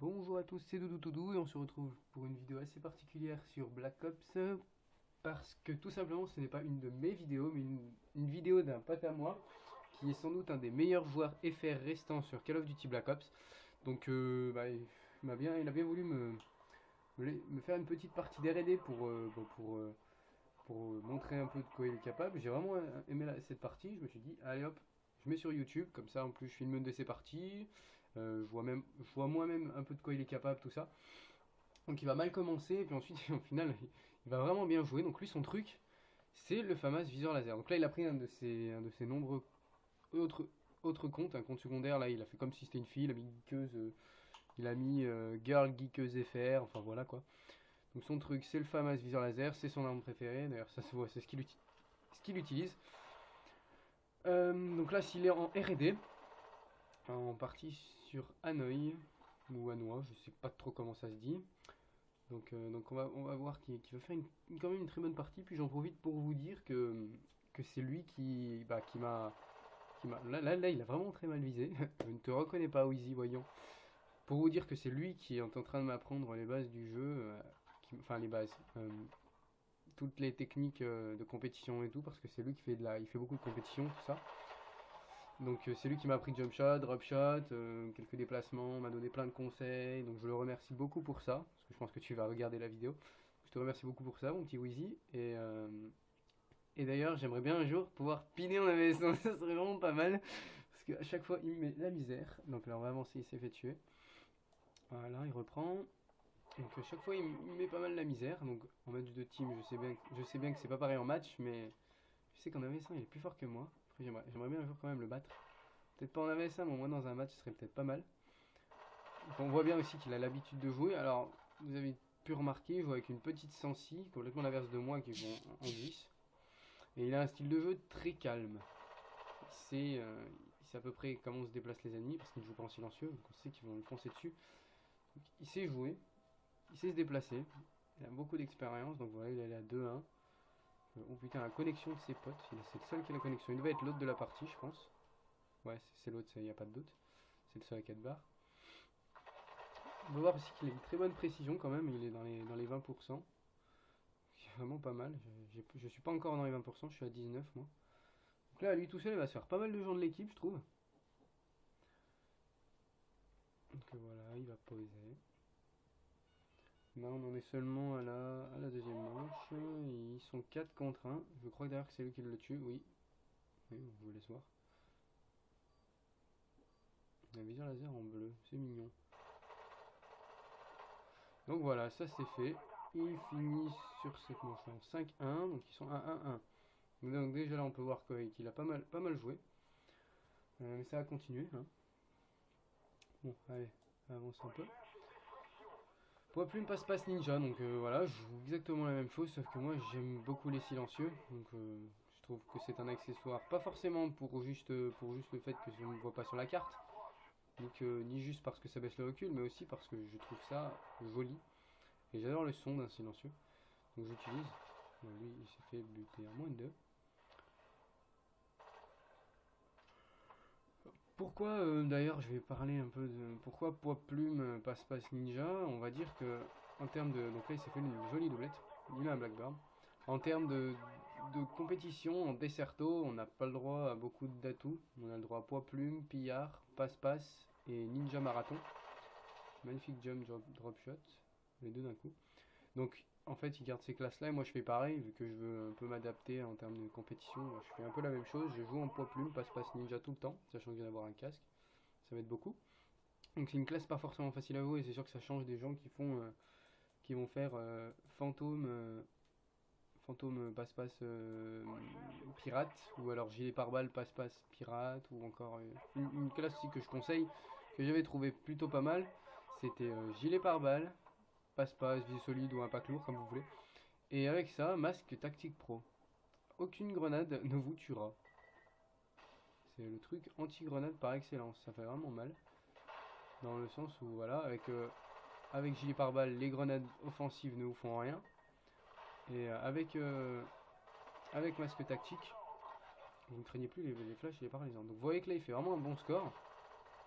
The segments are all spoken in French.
Bonjour à tous, c'est Doudou Toudou et on se retrouve pour une vidéo assez particulière sur Black Ops parce que tout simplement ce n'est pas une de mes vidéos mais une vidéo d'un pote à moi qui est sans doute un des meilleurs joueurs FR restants sur Call of Duty Black Ops. Donc il a bien voulu me faire une petite partie d'R&D pour montrer un peu de quoi il est capable. J'ai vraiment aimé cette partie, je me suis dit allez hop, je mets sur YouTube, comme ça en plus je filme une de ses parties, je vois moi-même un peu de quoi il est capable, tout ça. Donc il va mal commencer, et puis ensuite au final il va vraiment bien jouer. Donc lui son truc c'est le fameux viseur laser. Donc là il a pris un de ses nombreux autres, autres comptes, un compte secondaire, là il a fait comme si c'était une fille, il a mis geekeuse, il a mis girl geekeuse FR, enfin voilà quoi. Donc son truc c'est le fameux viseur laser, c'est son arme préférée, d'ailleurs ça se voit, c'est ce qu'il utilise. Donc là s'il est en R&D, en partie sur Hanoï, ou Hanoï, je sais pas trop comment ça se dit. Donc on va voir qu'il va faire quand même une très bonne partie. Puis j'en profite pour vous dire que c'est lui là, il a vraiment très mal visé. Je ne te reconnais pas, Wheezy, voyons. Pour vous dire que c'est lui qui est en train de m'apprendre les bases du jeu, enfin les bases, toutes les techniques de compétition et tout, parce que c'est lui qui fait il fait beaucoup de compétition, tout ça. Donc c'est lui qui m'a appris jump shot, drop shot, quelques déplacements, m'a donné plein de conseils. Donc je le remercie beaucoup pour ça, parce que je pense que tu vas regarder la vidéo. Je te remercie beaucoup pour ça, mon petit Wheezy. Et d'ailleurs, j'aimerais bien un jour pouvoir piner en AVS1, ça serait vraiment pas mal. Parce qu'à chaque fois, il me met la misère. Donc là, on va avancer, il s'est fait tuer. Voilà, il reprend. Donc à chaque fois, il me met pas mal la misère. Donc en match de team, je sais bien que c'est pas pareil en match, mais je sais qu'en AVS1, il est plus fort que moi. Après, j'aimerais bien un jour quand même le battre. Peut-être pas en AVS1, mais au moins dans un match, ce serait peut-être pas mal. Donc, on voit bien aussi qu'il a l'habitude de jouer. Alors, vous avez pu remarquer, il joue avec une petite sensi, complètement l'inverse de moi qui joue en 10. Et il a un style de jeu très calme. Il sait à peu près comment se déplacent les ennemis parce qu'il ne joue pas en silencieux, donc on sait qu'ils vont le foncer dessus. Donc, il sait jouer, il sait se déplacer, il a beaucoup d'expérience, donc voilà, il est allé à 2-1. Oh putain, la connexion de ses potes, c'est le seul qui a la connexion. Il devait être l'autre de la partie, je pense. Ouais, c'est l'autre, il n'y a pas de doute. C'est le seul à 4 barres. On va voir aussi qu'il a une très bonne précision quand même, il est dans les 20%. C'est vraiment pas mal. Je suis pas encore dans les 20%, je suis à 19 moi. Donc là, lui tout seul, il va se faire pas mal de gens de l'équipe, je trouve. Donc voilà, il va poser. Là, on en est seulement à la deuxième manche. Ils sont 4 contre 1. Je crois d'ailleurs que c'est lui qui le tue, oui. Oui, on vous laisse voir. Un viseur laser en bleu, c'est mignon. Donc voilà, ça c'est fait. Il finit sur cette manche en 5-1, donc ils sont à 1-1. Donc déjà là, on peut voir qu'il a pas mal joué. Mais ça va continuer. Hein. Bon, allez, avance un peu. Poids plume passe-passe ninja, donc voilà, je joue exactement la même chose, sauf que moi j'aime beaucoup les silencieux, donc je trouve que c'est un accessoire, pas forcément pour juste le fait que je ne vois pas sur la carte, ni juste parce que ça baisse le recul, mais aussi parce que je trouve ça joli, et j'adore le son d'un silencieux, donc j'utilise. Lui il s'est fait buter à moins de 2. Pourquoi d'ailleurs je vais parler un peu de pourquoi poids plume passe-passe ninja, on va dire que en termes de. Donc là il s'est fait une jolie doublette, il a un Blackbird. En termes de compétition, en Desserto, on n'a pas le droit à beaucoup d'atouts. On a le droit à poids plume, pillard, passe-passe et ninja marathon. Magnifique jump, drop shot, les deux d'un coup. Donc en fait, il garde ces classes-là et moi je fais pareil, vu que je veux un peu m'adapter en termes de compétition. Je fais un peu la même chose, je joue en poids plume, passe-passe ninja tout le temps, sachant que je viens d'avoir un casque. Ça va être beaucoup. Donc c'est une classe pas forcément facile à jouer et c'est sûr que ça change des gens qui vont faire fantôme fantôme passe-passe pirate, ou alors gilet pare-balles passe-passe pirate, ou encore une classe aussi que je conseille, que j'avais trouvé plutôt pas mal, c'était gilet pare-balles, passe-passe, vie solide ou impact lourd, comme vous voulez. Et avec ça, masque tactique pro. Aucune grenade ne vous tuera. C'est le truc anti-grenade par excellence, ça fait vraiment mal. Dans le sens où, voilà, avec gilet pare-balles, les grenades offensives ne vous font rien. Et avec masque tactique, vous ne craignez plus les flashs et les paralysants. Donc vous voyez que là il fait vraiment un bon score.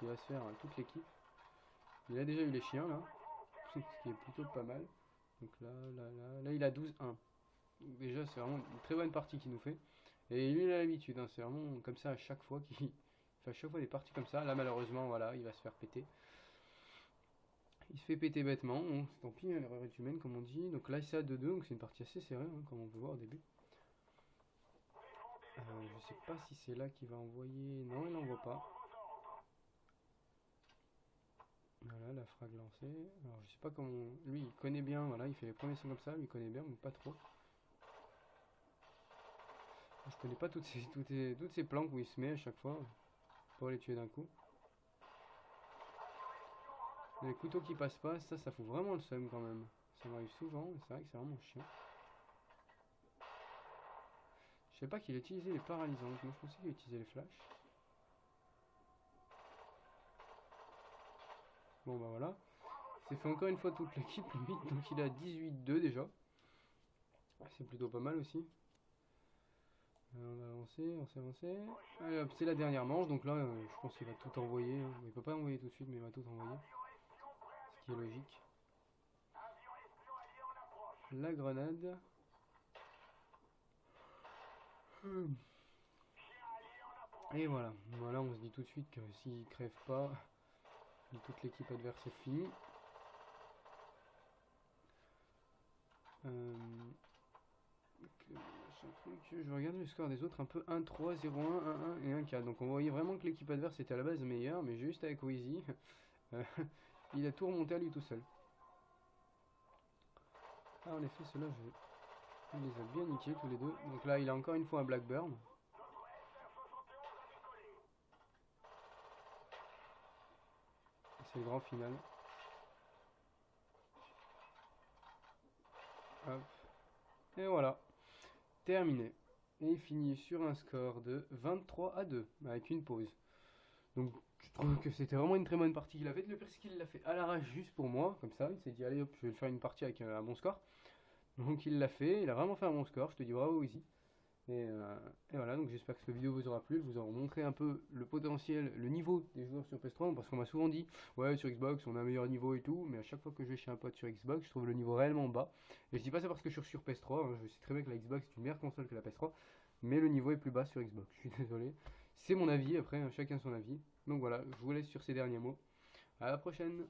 Il va se faire toute l'équipe. Il a déjà eu les chiens là, ce qui est plutôt pas mal. Donc là il a 12-1. Déjà c'est vraiment une très bonne partie qu'il nous fait. Et lui il a l'habitude, hein, c'est vraiment comme ça à chaque fois qu'il fait à chaque fois des parties comme ça. Là malheureusement voilà, il va se faire péter. Il se fait péter bêtement, bon, tant pis, hein, l'erreur est humaine comme on dit. Donc là c'est à 2-2, donc c'est une partie assez serrée, hein, comme on peut voir au début. Je sais pas si c'est là qu'il va envoyer. Non, il n'envoie pas. Voilà, la frag lancée. Alors je sais pas comment. Lui il connaît bien, voilà, il fait les premiers sons comme ça, lui il connaît bien, mais pas trop. Je connais pas toutes ces planques où il se met à chaque fois pour les tuer d'un coup. Les couteaux qui passent pas, ça fout vraiment le seum quand même. Ça m'arrive souvent, et c'est vrai que c'est vraiment chiant. Je sais pas qu'il utilisait les paralysantes, moi je pensais qu'il utilisait les flashs. Bon bah voilà. C'est fait encore une fois toute l'équipe limite, donc il a 18-2 déjà. C'est plutôt pas mal aussi. On va avancer, avancer. Allez hop, c'est la dernière manche, donc là je pense qu'il va tout envoyer, hein. Il peut pas envoyer tout de suite, mais il va tout envoyer. Ce qui est logique. La grenade. Et voilà. Voilà, on se dit tout de suite que s'il crève pas, toute l'équipe adverse est finie. Je regarde le score des autres un peu 1-3, 0-1, 1-1 et 1-4. Donc on voyait vraiment que l'équipe adverse était à la base meilleure, mais juste avec Wheezy, il a tout remonté à lui tout seul. Ah, en effet, ceux-là, il les a bien niqués tous les deux. Donc là, il a encore une fois un Blackburn. C'est le grand final. Hop. Et voilà. Terminé. Et il finit sur un score de 23-2, avec une pause. Donc je trouve que c'était vraiment une très bonne partie qu'il a faite. Le pire c'est qu'il l'a fait à l'arrache juste pour moi, comme ça. Il s'est dit allez hop, je vais faire une partie avec un bon score. Donc il l'a fait, il a vraiment fait un bon score. Je te dis bravo ici. Et voilà, donc j'espère que cette vidéo vous aura plu. Je vous aurai montré un peu le potentiel, le niveau des joueurs sur PS3. Parce qu'on m'a souvent dit, ouais, sur Xbox on a un meilleur niveau et tout. Mais à chaque fois que je vais chez un pote sur Xbox, je trouve le niveau réellement bas. Et je dis pas ça parce que je suis sur PS3. Hein. Je sais très bien que la Xbox est une meilleure console que la PS3. Mais le niveau est plus bas sur Xbox. Je suis désolé. C'est mon avis, après, chacun son avis. Donc voilà, je vous laisse sur ces derniers mots. À la prochaine!